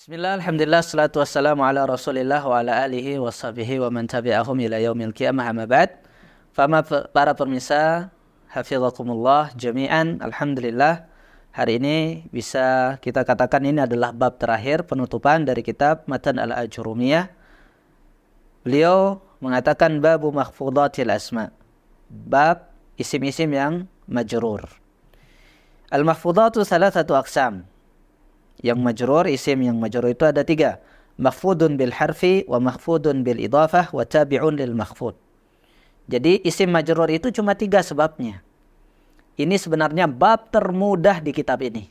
Bismillah, alhamdulillah, salatu wassalamu ala rasulillah wa ala alihi wa sahbihi wa man tabi'ahum ila yaumil qiyamah amma ba'd. Para pemirsa, hafizakumullah jami'an, alhamdulillah. Hari ini bisa kita katakan ini adalah bab terakhir penutupan dari kitab Matan al-Ajurumiyah. Beliau mengatakan babu makhfudatil asma. Bab isim-isim yang majrur. Al-mahfudatu salasatu aqsam. Yang majrur, isim yang majrur itu ada tiga. Makhfudun bil harfi, wa makhfudun bil idhafah, wa tabi'un lil makhfud. Jadi isim majrur itu cuma tiga sebabnya. Ini sebenarnya bab termudah di kitab ini.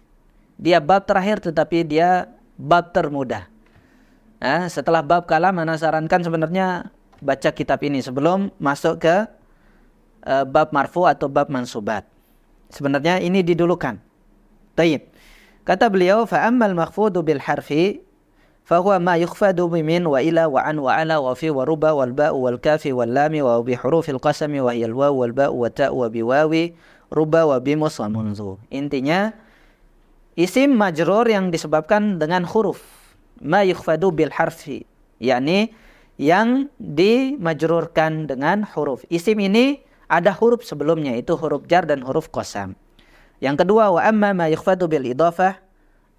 Dia bab terakhir tetapi dia bab termudah. Nah, setelah bab kalam, ana sarankan sebenarnya baca kitab ini sebelum masuk ke bab marfu atau bab mansubat. Sebenarnya ini didulukan. Taib. Kata beliau, fa'ammal makhfudu bil harfi fahuwa ma yukhfadu bimin wa ila wa an wa ala wa fi wa ruba wal ba'u wal kafi wal lami wa bi hurufil qasami wa hiya al waw wal ba'u wa ta'u wa bi wawi ruba wa bi mus wa munzu. Intinya isim majrur yang disebabkan dengan huruf, ma yukhfadu bil harfi, yakni yang dimajrurkan dengan huruf. Isim ini ada huruf sebelumnya, itu huruf jar dan huruf qasam. Yang kedua, wa amma ma yukhfadu bil idhafah,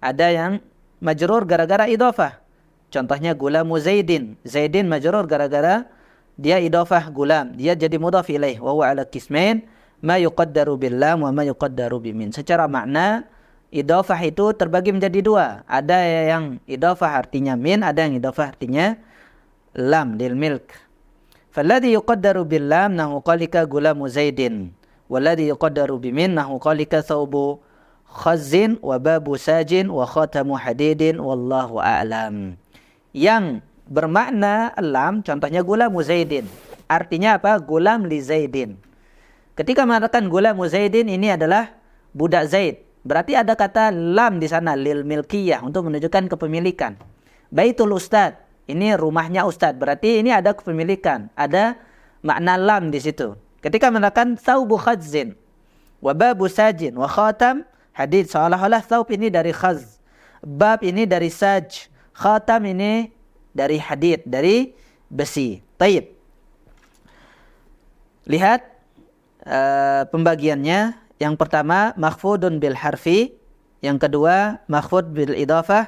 ada yang majrur gara-gara idhafah. Contohnya gulamu Zaidin. Zaidin majrur gara-gara dia idhafah gulam, dia jadi mudhaf ilaih. Wa huwa ala qismain, ma yuqaddaru bil lam wa ma yuqaddaru bimin. Secara makna idhafah itu terbagi menjadi dua. Ada yang idhafah artinya min, ada yang idhafah artinya lam lil milk. Falladhi yuqaddaru bil lam nahu qalika gulamu Zaidin. Walladhi yuqaddaru bimin nahu qalika thawbu khazzin wa babu sajin wa khatamu hadidin wallahu a'lam. Yang bermakna lam, contohnya gulamu Zaidin. Artinya apa? Gulam li Zaidin. Ketika mengatakan gulamu Zaidin, ini adalah budak Zaid. Berarti ada kata lam di sana lil milkiyah untuk menunjukkan kepemilikan. Baitul Ustad, ini rumahnya Ustad. Berarti ini ada kepemilikan. Ada makna lam di situ. Ketika mengatakan thawbu khazzin wa babu sajin wa khatam hadid, seolah-olah thawb ini dari khaz, bab ini dari saj, khatam ini dari hadid, dari besi. Taib. Lihat pembagiannya. Yang pertama makhfudun bil harfi, yang kedua makhfud bil idhafah,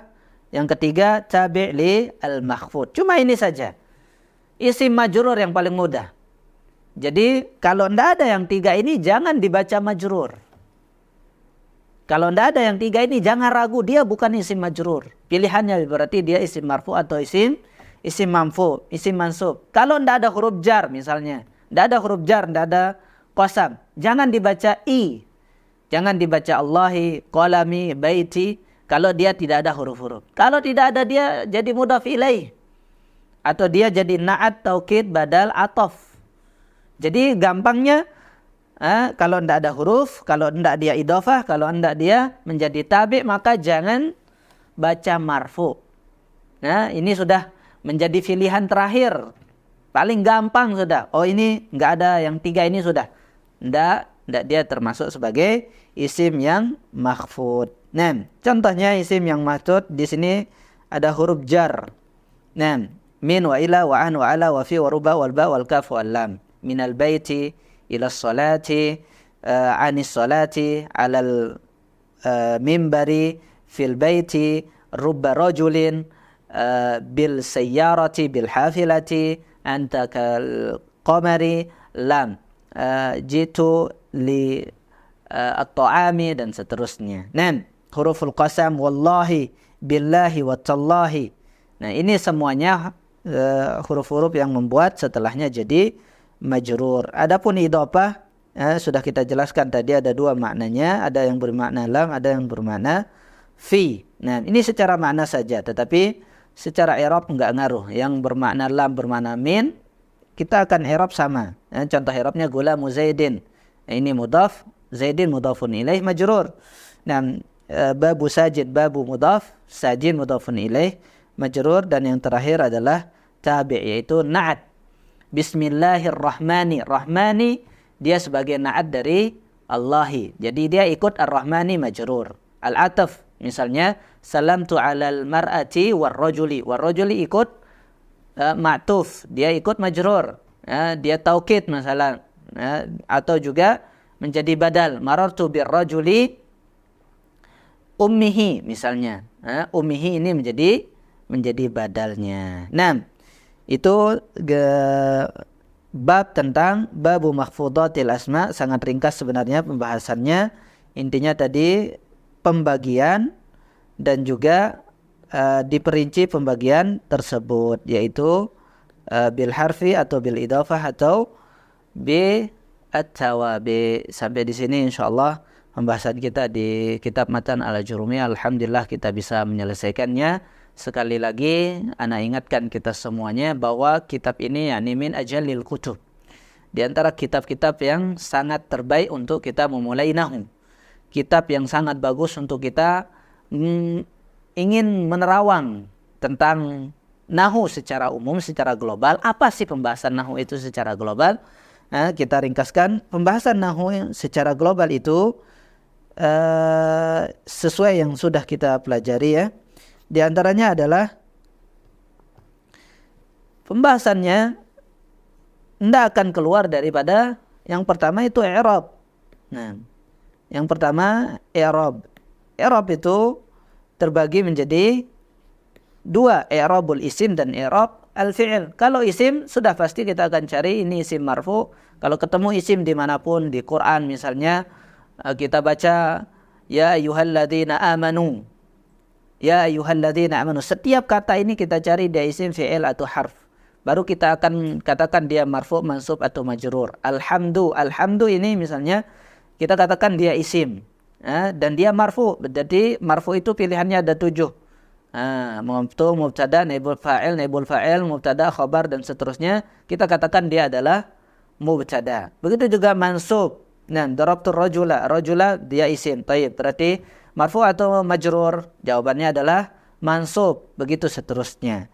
yang ketiga tabi' li al makhfud. Cuma ini saja. Isim majrur yang paling mudah. Jadi kalau tidak ada yang tiga ini jangan dibaca majrur. Kalau tidak ada yang tiga ini jangan ragu, dia bukan isim majrur. Pilihannya berarti dia isim marfu atau isim mamfu, isim mansub. Kalau tidak ada huruf jar misalnya, tidak ada huruf jar, tidak ada qasam, jangan dibaca i. Jangan dibaca Allahi, qalami, baiti kalau dia tidak ada huruf-huruf. Kalau tidak ada dia jadi mudhaf ilaih. Atau dia jadi na'at, taukid, badal, atof. Jadi gampangnya kalau tidak ada huruf, kalau tidak dia idhofah, kalau tidak dia menjadi tabi', maka jangan baca marfu. Nah, ini sudah menjadi pilihan terakhir. Paling gampang sudah. Oh, ini enggak ada yang tiga ini sudah. Tidak dia termasuk sebagai isim yang makhfud. Nah, contohnya isim yang makhfud di sini ada huruf jar. Nah, min wa ila wa an wa ala wa fi wa ruba wal ba wal kaf wal lam. Minal baiti ila salati anis salati alal mimbari fil baiti rubba rajulin bil sayyarati bil hafilati anta kal qamari lam jitu li at-ta'ami dan seterusnya. Nah, huruful qasam wallahi billahi wa tallahi. Nah, ini semuanya huruf-huruf yang membuat setelahnya jadi majrur. Adapun idhofah sudah kita jelaskan tadi, ada dua maknanya, ada yang bermakna lam, ada yang bermakna fi. Nah, ini secara makna saja, tetapi secara i'rab enggak ngaruh. Yang bermakna lam bermakna min, kita akan i'rab sama. Contoh i'rabnya gulamu Zaidin. Ini mudhaf, Zaidin mudhafun ilaih majrur. Nah, babu sajid, babu mudhaf, sajin mudhafun ilaih majrur, dan yang terakhir adalah tabi', yaitu na'at. Bismillahirrahmani. Rahmani dia sebagai na'at dari Allahi. Jadi dia ikut ar-Rahmani majrur. Al-ataf Misalnya salamtu 'alal mar'ati warrajuli. Warrajuli ikut ma'tuf, dia ikut majrur. Dia taukid masalah. Atau juga menjadi badal. Marartu birrajuli ummihi misalnya. Ummihi ini menjadi badalnya. Nah, itu bab tentang babu mahfudatil asma, sangat ringkas sebenarnya pembahasannya. Intinya tadi pembagian dan juga diperinci pembagian tersebut, yaitu bil harfi atau bil idafah atau bi at-tawabi. Sampai di sini insyaallah pembahasan kita di kitab Matan al-Ajurumiyah. Alhamdulillah kita bisa menyelesaikannya. Sekali lagi ana ingatkan kita semuanya bahwa kitab ini yakni min ajalil kutub, di antara kitab-kitab yang sangat terbaik untuk kita memulai nahwu. Kitab yang sangat bagus untuk kita ingin menerawang tentang nahwu secara umum, secara global. Apa sih pembahasan nahwu itu secara global? Kita ringkaskan pembahasan nahwu secara global itu sesuai yang sudah kita pelajari ya. Di antaranya adalah pembahasannya tidak akan keluar daripada yang pertama itu i'rab. Nah, yang pertama i'rab. I'rab itu terbagi menjadi dua, i'rabul isim dan i'rab al-fi'il. Kalau isim sudah pasti kita akan cari ini isim marfu. Kalau ketemu isim dimanapun di Quran misalnya kita baca ya ayyuhalladzina amanu. Ya ayyuhalladzina amanu. Setiap kata ini kita cari dia isim, fi'il atau harf. Baru kita akan katakan dia marfu, mansub atau majrur. Alhamdu. Alhamdu ini misalnya kita katakan dia isim. Dan dia marfu. Jadi marfu itu pilihannya ada 7. Mubtada, naibul fa'il, mubtada, khabar dan seterusnya. Kita katakan dia adalah mubtada. Begitu juga mansub. Nah, darabtu rajula. Rajula dia isim. Taib. Berarti marfu atau majrur? Jawabannya adalah mansub. Begitu seterusnya.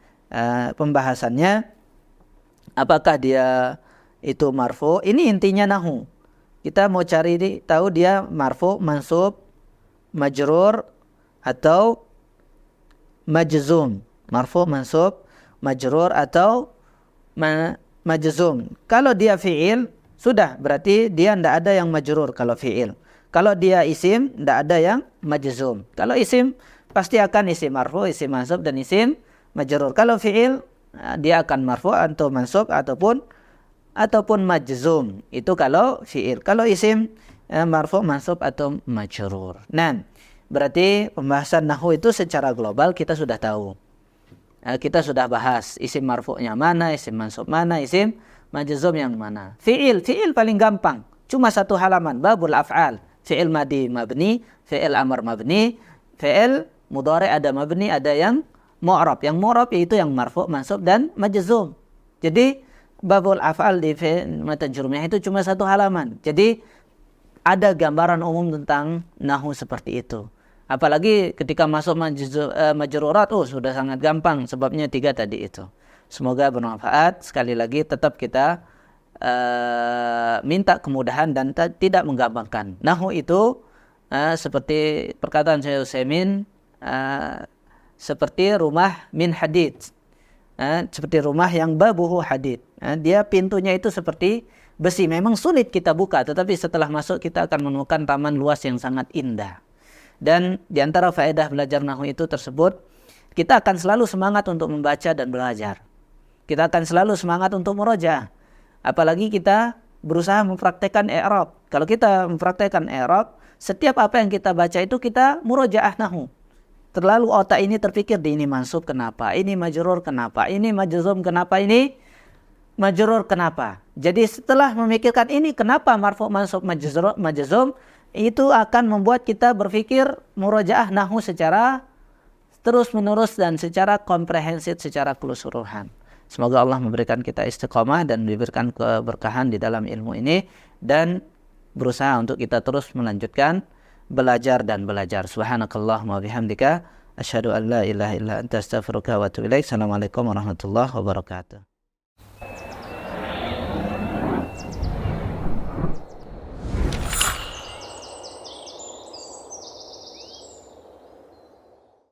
Pembahasannya apakah dia itu marfu? Ini intinya nahwu. Kita mau cari tahu dia marfu, mansub, majrur atau majzum. Marfu, mansub, majrur atau majzum. Kalau dia fi'il sudah berarti dia tidak ada yang majrur kalau fi'il. Kalau dia isim, tidak ada yang majzum. Kalau isim, pasti akan isim marfu, isim mansub, dan isim majrur. Kalau fi'il, dia akan marfu atau mansub ataupun majzum. Itu kalau fi'il. Kalau isim, marfu, mansub, atau majrur. Nah, berarti pembahasan nahwu itu secara global kita sudah tahu. Kita sudah bahas isim marfu'nya mana, isim mansub mana, isim majzum yang mana. Fi'il paling gampang. Cuma satu halaman, babul af'al. Fi'il madi mabni, fi'il amr mabni, fi'il mudhari ada mabni, ada yang mu'rab. Yang mu'rab yaitu yang marfu', mansub dan majzum. Jadi babul af'al di Matan Ajurumiyah itu cuma satu halaman. Jadi ada gambaran umum tentang nahwu seperti itu. Apalagi ketika masuk majrurat, sudah sangat gampang sebabnya 3 tadi itu. Semoga bermanfaat. Sekali lagi tetap kita minta kemudahan dan tidak menggampangkan. Nahwu itu seperti perkataan Syekh Utsaimin, seperti rumah min hadid. Seperti rumah yang babuhu hadid. Dia pintunya itu seperti besi. Memang sulit kita buka, tetapi setelah masuk kita akan menemukan taman luas yang sangat indah. Dan di antara faedah belajar nahwu itu tersebut, kita akan selalu semangat untuk membaca dan belajar. Kita akan selalu semangat untuk murojaah. Apalagi kita berusaha mempraktekkan i'rab. Kalau kita mempraktekkan i'rab, setiap apa yang kita baca itu kita murojaah nahwu. Terlalu otak ini terpikir di ini mansub kenapa, ini majrur kenapa, ini majzum kenapa, ini majrur kenapa. Jadi setelah memikirkan ini kenapa marfu, mansub, majzum, itu akan membuat kita berpikir murojaah nahwu secara terus menerus dan secara komprehensif, secara keseluruhan. Semoga Allah memberikan kita istiqamah dan memberikan keberkahan di dalam ilmu ini, dan berusaha untuk kita terus melanjutkan belajar dan belajar. Subhanakallahumma wa bihamdika asyhadu an la ilaha illa anta astaghfiruka wa atubu ilaik. Assalamualaikum warahmatullahi wabarakatuh.